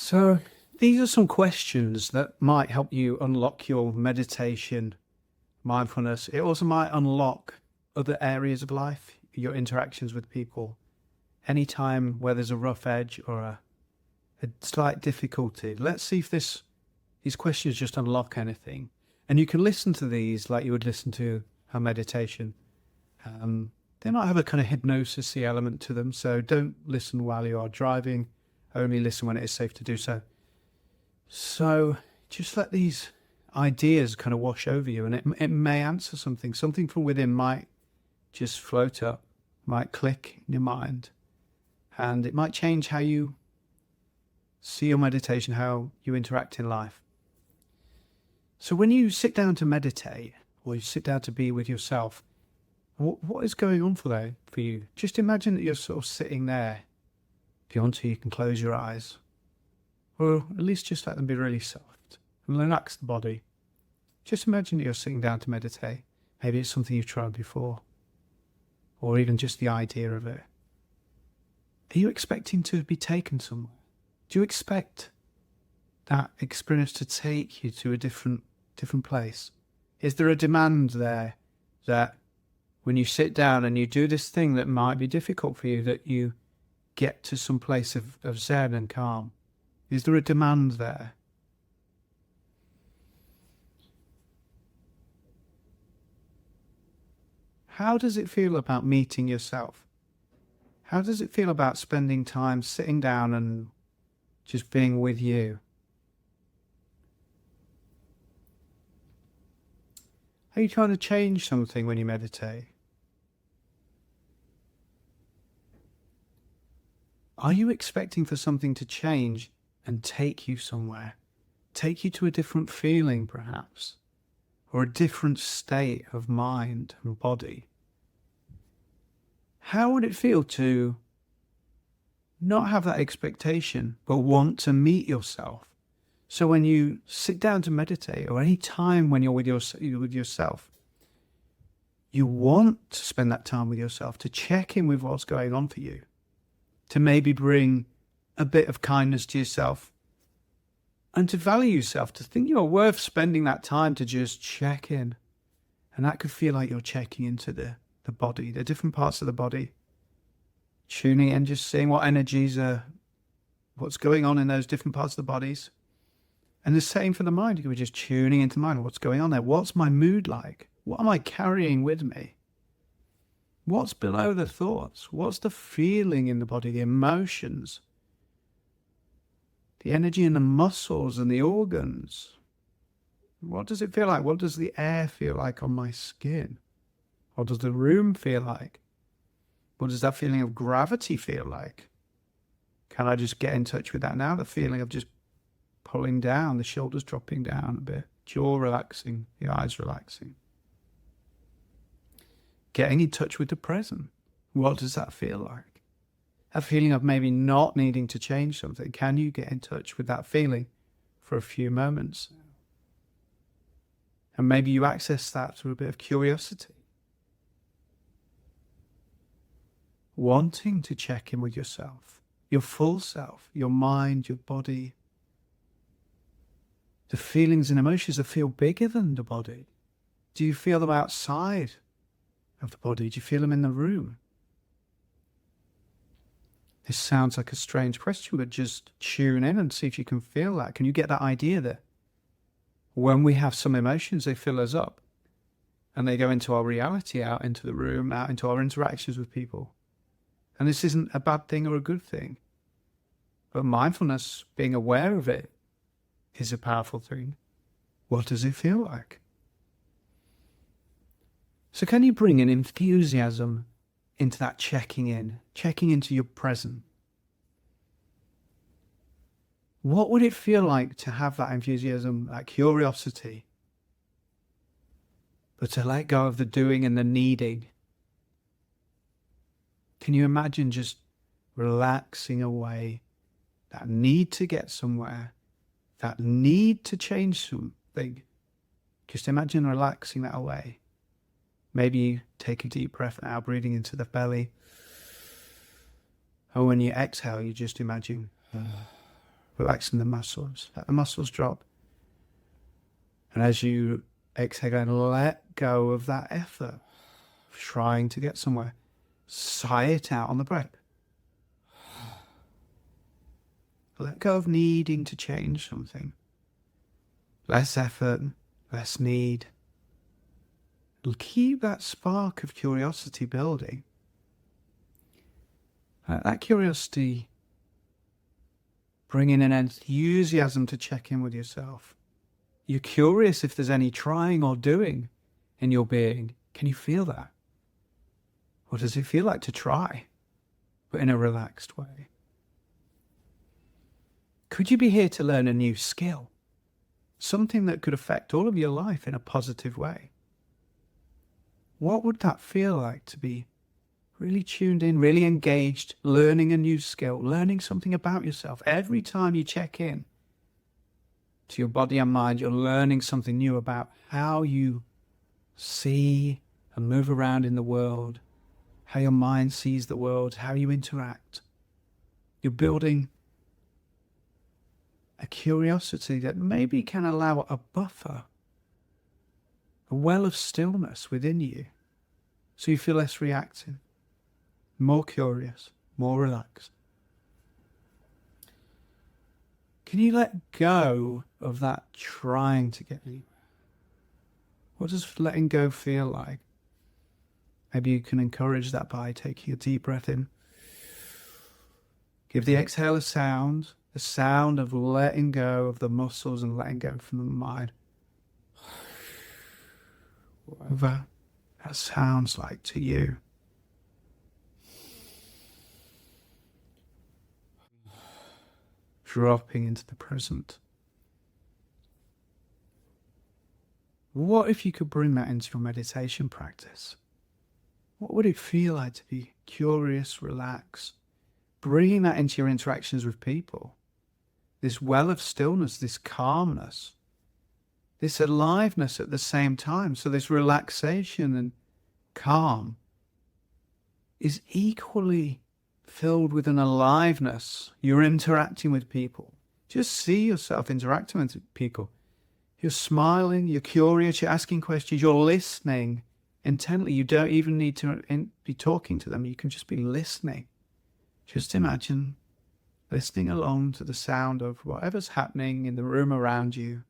So, these are some questions that might help you unlock your meditation, mindfulness. It also might unlock other areas of life, your interactions with people. Anytime where there's a rough edge or a slight difficulty, let's see if these questions just unlock anything. And you can listen to these like you would listen to a meditation. They might have a kind of hypnosis-y element to them, so don't listen while you are driving. Only listen when it is safe to do so. So just let these ideas kind of wash over you, and it may answer something. Something from within might just float up, might click in your mind, and it might change how you see your meditation, how you interact in life. So when you sit down to meditate, or you sit down to be with yourself, what is going on for you? Just imagine that you're sort of sitting there. If you want to, you can close your eyes, or at least just let them be really soft and relax the body. Just imagine that you're sitting down to meditate. Maybe it's something you've tried before, or even just the idea of it. Are you expecting to be taken somewhere? Do you expect that experience to take you to a different place? Is there a demand there that when you sit down and you do this thing that might be difficult for you, that you get to some place of zen and calm? Is there a demand there? How does it feel about meeting yourself? How does it feel about spending time sitting down and just being with you? Are you trying to change something when you meditate? Are you expecting for something to change and take you somewhere? Take you to a different feeling, perhaps, or a different state of mind and body? How would it feel to not have that expectation, but want to meet yourself? So when you sit down to meditate, or any time when you're with yourself, you want to spend that time with yourself, to check in with what's going on for you, to maybe bring a bit of kindness to yourself, and to value yourself, to think you're worth spending that time to just check in. And that could feel like you're checking into the body, the different parts of the body, tuning in, just seeing what energies are, what's going on in those different parts of the bodies. And the same for the mind. You could be just tuning into the mind. What's going on there? What's my mood like? What am I carrying with me? What's below the thoughts? What's the feeling in the body, the emotions, the energy in the muscles and the organs? What does it feel like? What does the air feel like on my skin? What does the room feel like? What does that feeling of gravity feel like? Can I just get in touch with that now? The feeling of just pulling down, the shoulders dropping down a bit, jaw relaxing, the eyes relaxing. Getting in touch with the present. What does that feel like? A feeling of maybe not needing to change something. Can you get in touch with that feeling for a few moments? And maybe you access that through a bit of curiosity. Wanting to check in with yourself, your full self, your mind, your body. The feelings and emotions that feel bigger than the body. Do you feel them outside of the body? Do you feel them in the room? This sounds like a strange question, but just tune in and see if you can feel that. Can you get that idea that when we have some emotions, they fill us up and they go into our reality, out into the room, out into our interactions with people? And this isn't a bad thing or a good thing, but mindfulness, being aware of it, is a powerful thing. What does it feel like? So can you bring an enthusiasm into that checking into your present? What would it feel like to have that enthusiasm, that curiosity, but to let go of the doing and the needing? Can you imagine just relaxing away that need to get somewhere, that need to change something? Just imagine relaxing that away. Maybe you take a deep breath now, breathing into the belly. And when you exhale, you just imagine relaxing the muscles. Let the muscles drop. And as you exhale and let go of that effort of trying to get somewhere, sigh it out on the breath. Let go of needing to change something. Less effort, less need. Keep that spark of curiosity building. That curiosity bringing an enthusiasm to check in with yourself. You're curious if there's any trying or doing in your being. Can you feel that? What does it feel like to try, but in a relaxed way? Could you be here to learn a new skill? Something that could affect all of your life in a positive way? What would that feel like to be really tuned in, really engaged, learning a new skill, learning something about yourself? Every time you check in to your body and mind, you're learning something new about how you see and move around in the world, how your mind sees the world, how you interact. You're building a curiosity that maybe can allow a buffer, a well of stillness within you, so you feel less reactive, more curious, more relaxed. Can you let go of that trying to get anywhere? What does letting go feel like? Maybe you can encourage that by taking a deep breath in. Give the exhale a sound, the sound of letting go of the muscles and letting go from the mind. Whatever that sounds like to you. Dropping into the present. What if you could bring that into your meditation practice? What would it feel like to be curious, relaxed, bringing that into your interactions with people? This well of stillness, this calmness, this aliveness at the same time. So this relaxation and calm is equally filled with an aliveness. You're interacting with people. Just see yourself interacting with people. You're smiling, you're curious, you're asking questions, you're listening intently. You don't even need to be talking to them. You can just be listening. Just imagine listening along to the sound of whatever's happening in the room around you.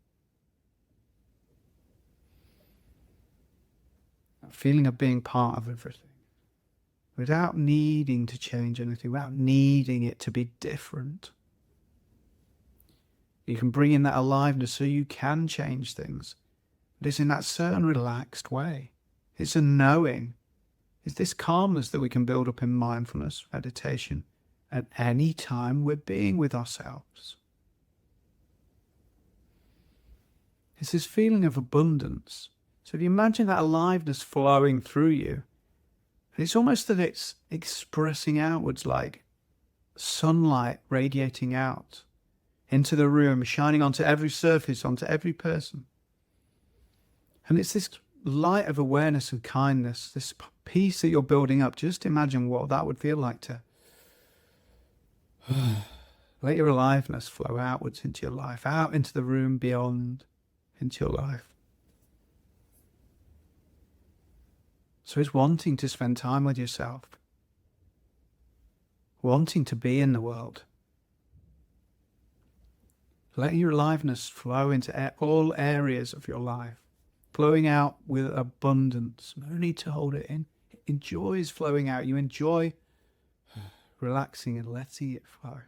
That feeling of being part of everything, without needing to change anything, without needing it to be different. You can bring in that aliveness so you can change things. But it's in that certain relaxed way. It's a knowing. It's this calmness that we can build up in mindfulness, meditation, at any time we're being with ourselves. It's this feeling of abundance. So if you imagine that aliveness flowing through you, it's almost that it's expressing outwards like sunlight radiating out into the room, shining onto every surface, onto every person. And it's this light of awareness and kindness, this peace that you're building up. Just imagine what that would feel like to let your aliveness flow outwards into your life, out into the room, beyond, into your life. So it's wanting to spend time with yourself, wanting to be in the world. Letting your aliveness flow into all areas of your life, flowing out with abundance. No need to hold it in. It enjoys flowing out. You enjoy relaxing and letting it flow.